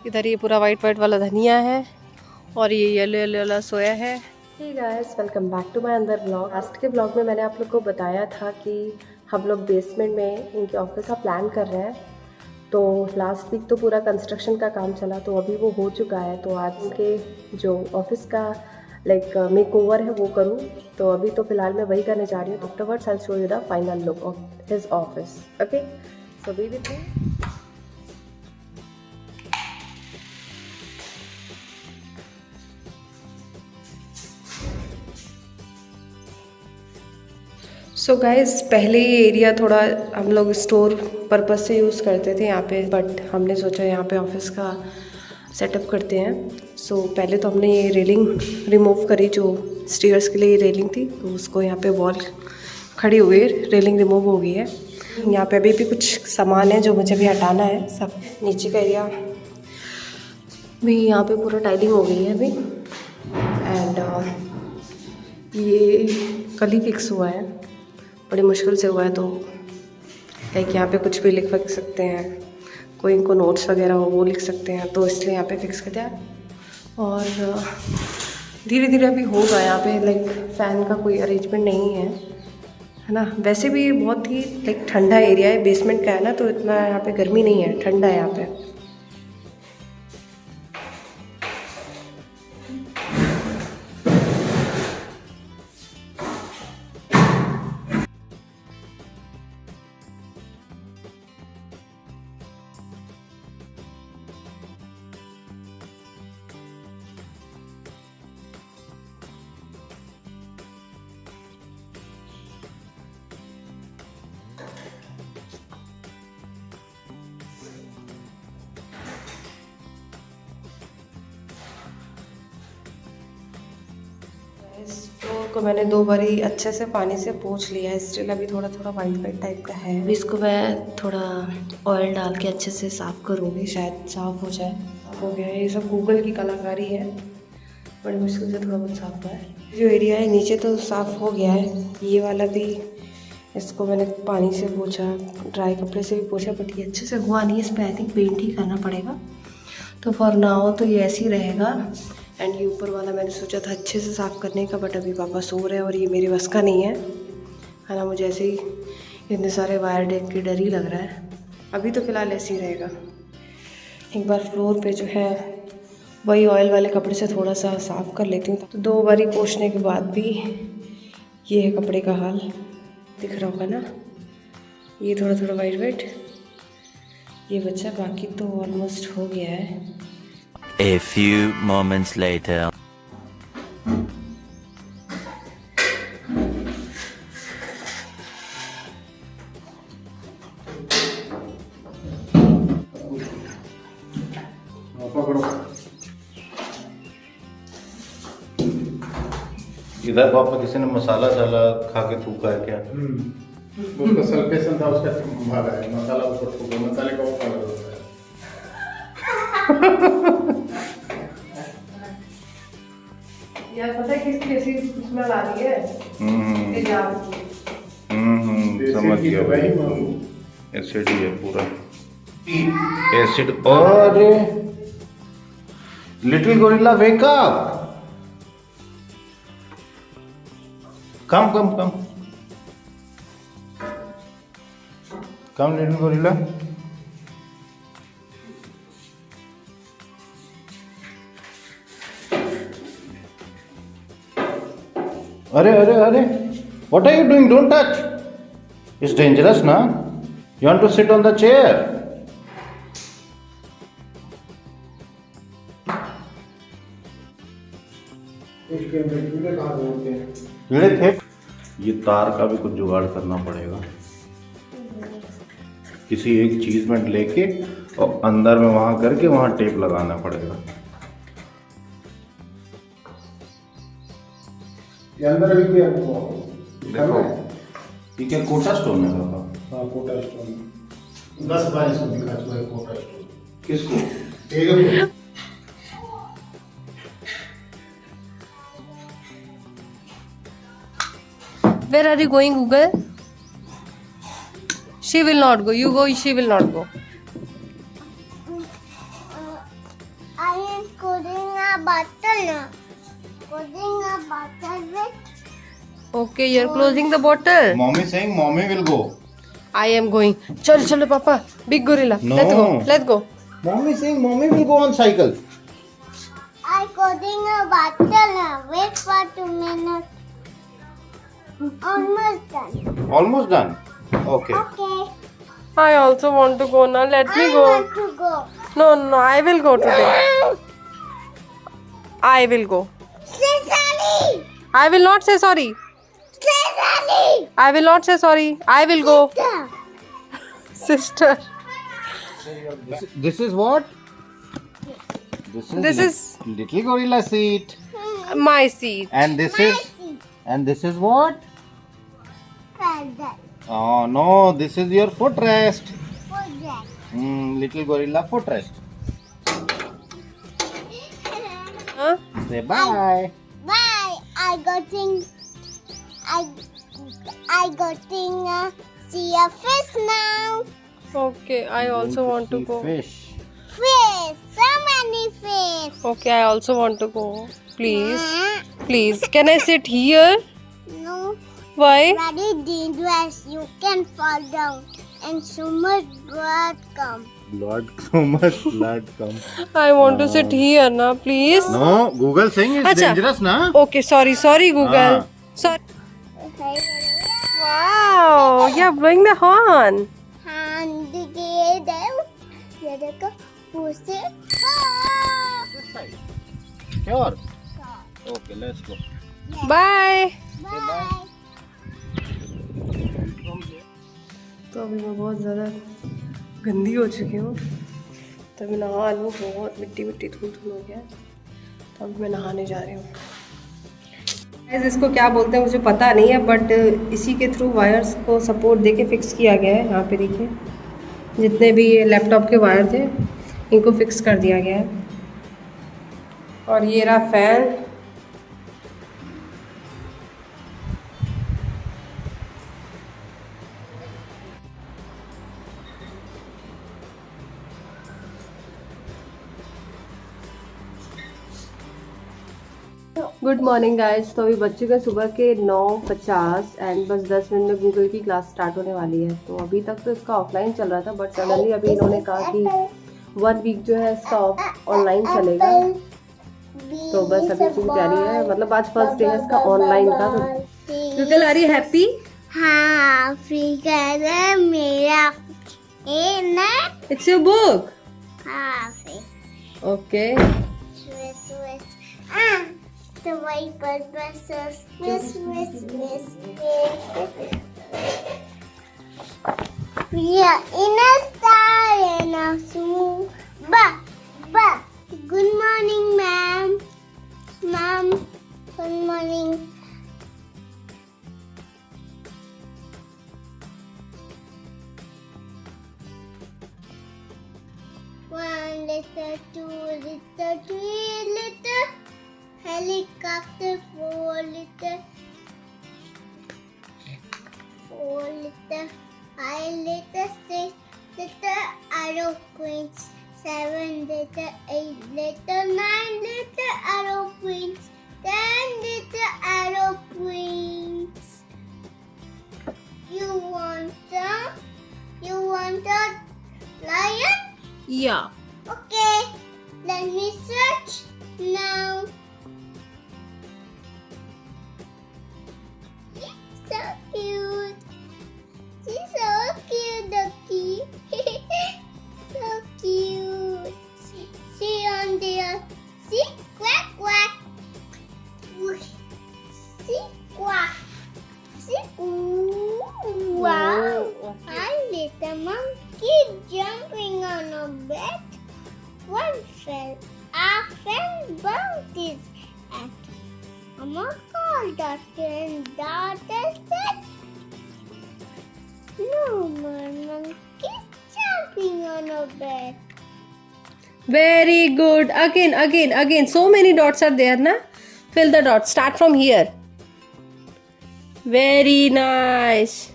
इधर ये पूरा वाइट वाइट वाला धनिया है और ये येलो येलो वाला सोया है। Hey guys, welcome back to my another blog. Last के ब्लॉग में मैंने आप लोग को बताया था कि हम लोग बेसमेंट में इनके ऑफिस का प्लान कर रहे हैं। तो लास्ट वीक तो पूरा कंस्ट्रक्शन का काम चला, तो अभी वो हो चुका है। तो आज इनके जो ऑफिस का मेक ओवर है वो करूँ। तो अभी तो फिलहाल मैं वही करने जा रही हूँ। Afterwards I show you the final look of his office. Okay, so B with me. So guys, पहले ये एरिया थोड़ा हम लोग स्टोर पर्पस से यूज़ करते थे यहाँ पे, बट हमने सोचा यहाँ पे ऑफिस का सेटअप करते हैं। सो पहले तो हमने ये रेलिंग रिमूव करी, जो स्टेयर्स के लिए ये रेलिंग थी, तो उसको यहाँ पे वॉल खड़ी हुई है, रेलिंग रिमूव हो गई है। यहाँ पे अभी भी कुछ सामान है जो मुझे भी हटाना है। सब नीचे का एरिया भी यहाँ पे पूरा टाइलिंग हो गई है अभी। एंड ये कल ही फिक्स हुआ है, बड़ी मुश्किल से हुआ है। तो लाइक यहाँ पे कुछ भी लिख सकते हैं, कोई इनको नोट्स वगैरह हो वो लिख सकते हैं, तो इसलिए यहाँ पे फिक्स कर दिया। और धीरे धीरे अभी होगा यहाँ पे। लाइक फ़ैन का कोई अरेंजमेंट नहीं है ना। वैसे भी बहुत ही लाइक ठंडा एरिया है, बेसमेंट का है ना, तो इतना यहाँ पे गर्मी नहीं है, ठंडा है यहाँ पे। इस फ्लोर को मैंने 2 बारी अच्छे से पानी से पोंछ लिया है। स्टिल अभी थोड़ा थोड़ा वाइट वाइट टाइप का है। अभी इसको मैं थोड़ा ऑयल डाल के अच्छे से साफ़ करूँगी, शायद साफ़ हो जाए। साफ़ हो गया है। ये सब गूगल की कलाकारी है, बड़ी मुश्किल से थोड़ा बहुत साफ़ हुआ है। जो एरिया है नीचे तो साफ़ हो गया है। ये वाला भी, इसको मैंने पानी से पोंछा, ड्राई कपड़े से भी पोंछा, बट ये अच्छे से हुआ नहीं। इस पर आई थिंक पेंट ही करना पड़ेगा। तो फॉर नाउ तो ये ऐसे ही रहेगा। एंड ये ऊपर वाला मैंने सोचा था अच्छे से साफ़ करने का, बट अभी पापा सो रहे हैं और ये मेरे बस का नहीं है ना। मुझे ऐसे ही इतने सारे वायर देख के डर ही लग रहा है। अभी तो फ़िलहाल ऐसे ही रहेगा। एक बार फ्लोर पे जो है वही ऑयल वाले कपड़े से थोड़ा सा साफ़ कर लेती हूँ। तो 2 बारी पोंछने के बाद भी ये है कपड़े का हाल, दिख रहा होगा ना। ये थोड़ा थोड़ा वाइट वाइट ये बच्चा, बाकी तो ऑलमोस्ट हो गया है। A few moments later. इधर पापा किसी ने मसाला साला खा के थूका है क्या? उसका सल्फेशन था, उसका भागा है। मसाला ऊपर थूका, मसाले का वो कलर होता है। यार पता है किस कैसी स्मेल आ रही है? तेजाब की। समझ गया भाई। एसिड ही है पूरा, एसिड। और लिटिल गोरिल्ला वेक अप, कम कम कम कम लिटिल गोरिल्ला। अरे अरे अरे, what are you doing? Don't touch. It's dangerous, na? You want to sit on the chair? कीड़े थे। ये तार का भी कुछ जुगाड़ करना पड़ेगा, किसी एक चीज में लेके और अंदर में वहां करके वहां टेप लगाना पड़ेगा। ये अंदर अभी क्या हुआ? देखो, ये क्या कोटा स्टोन है पापा? हाँ, कोटा स्टोन। 10 बार इसको दिखा चुका है कोटा स्टोन। किसको? एक Where are you going, Google? She will not go. You go, she will not go. a bottle. Closing a bottle with. Okay, you're closing the bottle. Mommy saying mommy will go. I am going. Chalo, chalo, Papa. Big gorilla. No. Let's go. Let's go. Mommy saying mommy will go on cycle. I closing a bottle. Wait for 2 minutes. Almost done. Almost done. Okay. Okay. I also want to go now. Let me I go. want to go. No, I will go today. I will go. Say sorry. I will not say sorry. Say sorry. I will not say sorry. I will go. Sister. This is what? This is little gorilla seat. my seat. And this is what? Feather. Oh no, this is your footrest. Forget. Little gorilla footrest. Huh? Say bye. Bye. I got see a fish now. Okay, I also want to go. Fish. Fish. So many fish. Okay, I also want to go. Please. Please. Can I sit here? No. Why? Very dangerous. You can fall down. And so much blood come. So much blood comes. I want to sit here now, please. No, Google saying it's Acha. dangerous, na? Okay, sorry, Google. Ah. Sorry. Wow, you're blowing the horn. Hand the down. ये देखो push it. This side. Sure. Okay, let's go. Bye. Bye. तो अभी मैं बहुत ज़्यादा गंदी हो चुकी हूँ, तो मैं नहा लूँ. बहुत मिट्टी धूल हो गया है, तो अभी मैं नहाने जा रही हूँ. Guys, इसको क्या बोलते हैं मुझे पता नहीं है, बट इसी के थ्रू वायर्स को सपोर्ट देके फिक्स किया गया है. यहाँ पे देखिए, जितने भी लैपटॉप के वायर थे इनको फिक्स कर दिया गया है. और ये रहा फैन. Good morning guys. तो अभी बज चुके सुबह के 9:50 एंड बस 10 मिनट में गूगल की क्लास स्टार्ट होने वाली है. तो अभी तक तो इसका ऑफलाइन चल रहा था, बट सडनली अभी इन्होंने कहा कि 1 वीक जो है इसका ऑनलाइन चलेगा. तो बस अभी इसकी तैयारी है, मतलब आज फर्स्ट डे है इसका ऑनलाइन का. तो गूगल आर यू हैप्पी? हाँ, फिगर है मेरा. ए ना. It's your book. हाँ, फिर. Okay. The white bird buses, miss. We are in a star and a zoo. Ba. Good morning, ma'am. Ma'am, good morning. One liter, 2 liter, 3 liter. Helicopter 4 liter, 5 liter, 6 liter, aeroplanes, 7 liter, 8 liter, 9 liter, aeroplanes, 10 liter, aeroplanes. You want a lion? Yeah. Okay, let me search now. So cute. She's so cute, Ducky. So cute. See on there. See? Quack. See? Quack. See? Ooh, wow. I little monkey jumping on a bed. One fell. A friend bumped his head. Mama called doctor and daughter said, no more monkeys jumping on a bed. Very good. Again. So many dots are there, na? Fill the dots. Start from here. Very nice.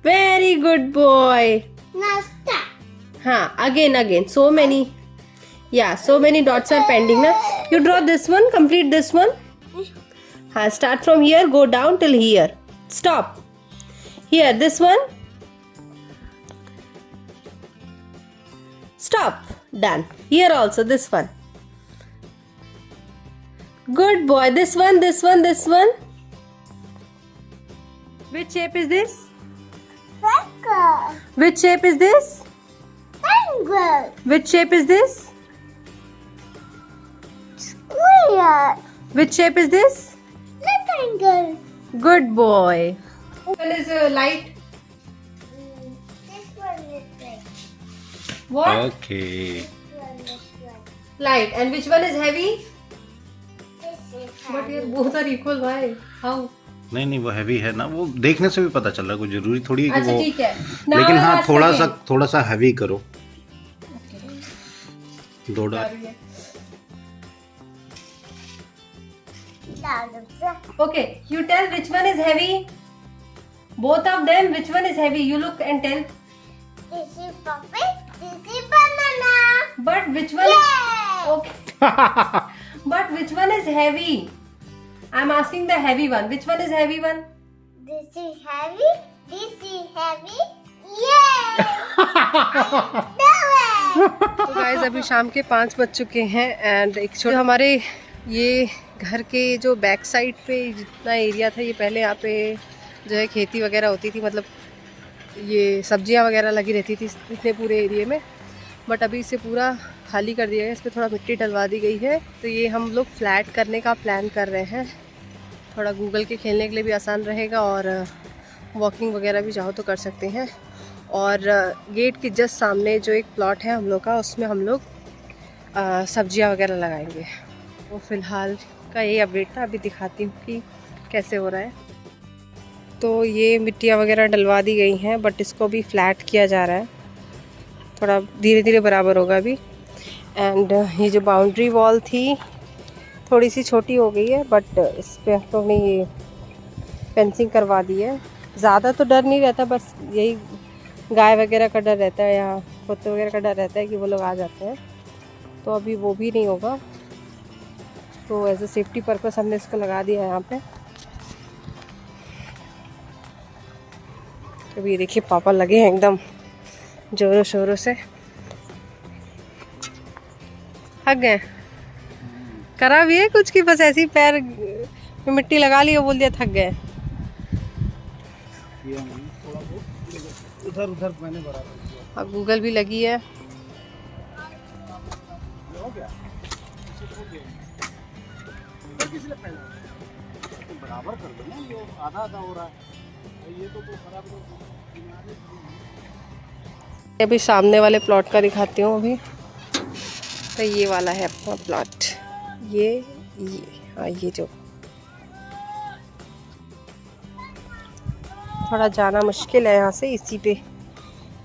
Very good boy. Now stop. Again. So many. Yeah, so many dots are pending na. You draw this one, complete this one. Start from here, go down till here. Stop. Here, this one. Stop. Done. Here also, this one. Good boy. This one, this one, this one. Which shape is this? Circle. Which shape is this? Triangle. Which shape is this? Square. Which shape is this? Rectangle. Good boy. Which one is light? This one is like. What? Okay. This one is like. Light. And which one is heavy? This is But heavy. here both are equal. Why? How? नहीं वो heavy है ना, वो देखने से भी पता चल रहा है, कोई जरूरी थोड़ी है कि अच्छा वो, ठीक है. लेकिन हाँ Now थोड़ा सा हैवी करो. दो डाल. Okay, you tell which one is heavy. Both of them, which one is heavy? You look and tell. This is puppet. This is banana. But which one? Yeah. Okay. But which one is heavy? I'm asking the heavy one. Which one is heavy one? This is heavy. This is heavy. Yeah. तो guys अभी शाम के 5 बज चुके हैं and एक छोटा हमारे ये घर के जो बैक साइड पे जितना एरिया था, ये पहले यहाँ पे जो है खेती वगैरह होती थी, मतलब ये सब्जियाँ वगैरह लगी रहती थी इतने पूरे एरिया में. बट अभी इसे पूरा खाली कर दिया गया, इस पर थोड़ा मिट्टी डलवा दी गई है. तो ये हम लोग फ्लैट करने का प्लान कर रहे हैं. थोड़ा गूगल के खेलने के लिए भी आसान रहेगा और वॉकिंग वगैरह भी चाहो तो कर सकते हैं. और गेट के जस्ट सामने जो एक प्लॉट है हम लोग का, उसमें हम लोग सब्जियां वगैरह लगाएंगे. वो फ़िलहाल का यही अपडेट था. अभी दिखाती हूँ कि कैसे हो रहा है. तो ये मिट्टियाँ वगैरह डलवा दी गई हैं, बट इसको भी फ्लैट किया जा रहा है. थोड़ा धीरे धीरे बराबर होगा अभी. एंड ये जो बाउंड्री वॉल थी थोड़ी सी छोटी हो गई है, बट इस पर हम लोग ने ये फेंसिंग करवा दी है. ज़्यादा तो डर नहीं रहता, बस यही गाय वगैरह का डर रहता है या कुत्ते वगैरह का डर रहता है कि वो लोग आ जाते हैं. तो अभी वो भी नहीं होगा. तो एज अ सेफ्टी पर्पस हमने इसको लगा दिया है यहाँ पे. अभी ये देखिए पापा लगे हैं एकदम जोरों शोरों से. थक गए. करा भी है कुछ की बस ऐसे ही पैर में मिट्टी लगा ली और बोल दिया थक गए. उधर उधर मैंने बराबर. अब गूगल भी लगी है. बराबर कर दो ना, ये आधा आधा हो रहा है, ये तो बराबर. अभी सामने वाले प्लॉट का दिखाती हूँ. अभी तो ये वाला है अपना प्लॉट. ये हाँ, ये जो थोड़ा जाना मुश्किल है यहाँ से, इसी पे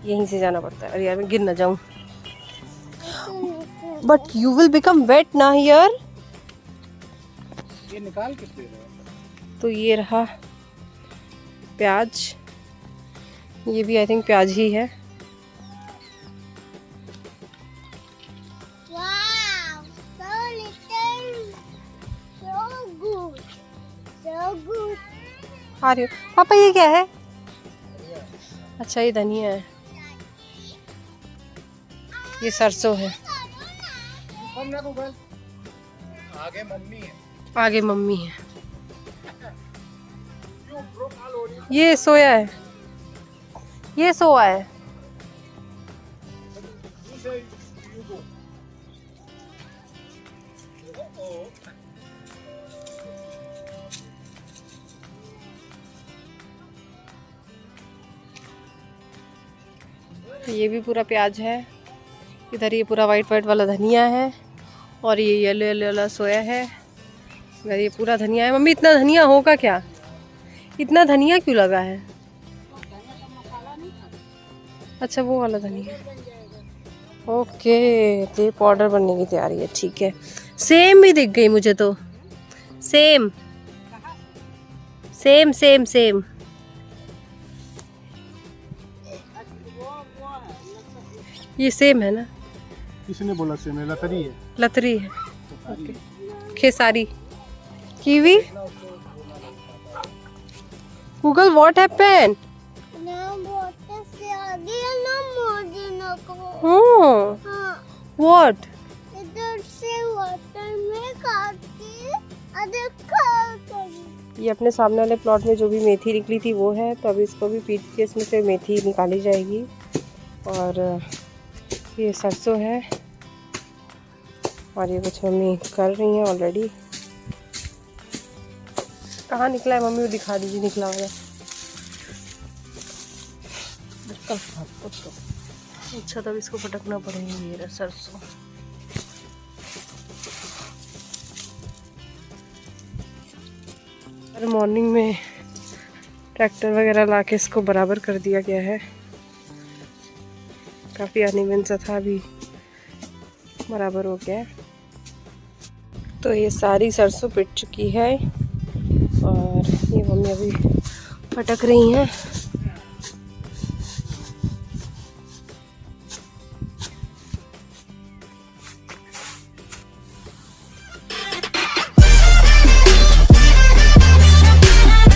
यहीं से जाना पड़ता है. अरे यार मैं गिर ना जाऊँ. But you will become wait ना हियर. ये निकाल किस दे रहे हो? तो ये रहा प्याज. ये भी आई थिंक प्याज ही है. Wow. So little. So good. So good. आ रही हो पापा. ये क्या है? अच्छा ये धनिया है. ये सरसों है. आगे मम्मी है. आगे मम्मी है. ये सोया है. ये सोया है. ये भी पूरा प्याज है. इधर ये पूरा वाइट वाइट वाला धनिया है और ये येलो येलो वाला सोया है. इधर ये पूरा धनिया है. मम्मी इतना धनिया होगा क्या? इतना धनिया क्यों लगा है? अच्छा वो वाला धनिया. ओके तो ये पाउडर बनने की तैयारी है. ठीक है. सेम ही दिख गई मुझे तो. Same same same same. ये सेम है ना? किसने बोला सेम है? लतरी है। लतरी है, okay. Khesari, kiwi. Google what happened? ना वाटर से आगे ना मोदी ना को। हाँ, व्हाट? इधर से वाटर में काट के अदर खा करी। ये अपने सामने वाले प्लॉट में जो भी मेथी निकली थी वो है, तो अभी इसको भी पीट के इसमें से मेथी निकाली जाएगी। और ये सरसों है, और ये कुछ मम्मी कर रही हैं ऑलरेडी। कहाँ निकला है मम्मी, वो दिखा दीजिए निकला हुआ है। अच्छा, तब इसको पटकना पड़ेगा। ये रहा सरसों। और मॉर्निंग में ट्रैक्टर वगैरह लाके इसको बराबर कर दिया गया है। काफ़ी अनइवन सा था, अभी बराबर हो गया है। तो ये सारी सरसों पिट चुकी है और ये मम्मी अभी फटक रही हैं।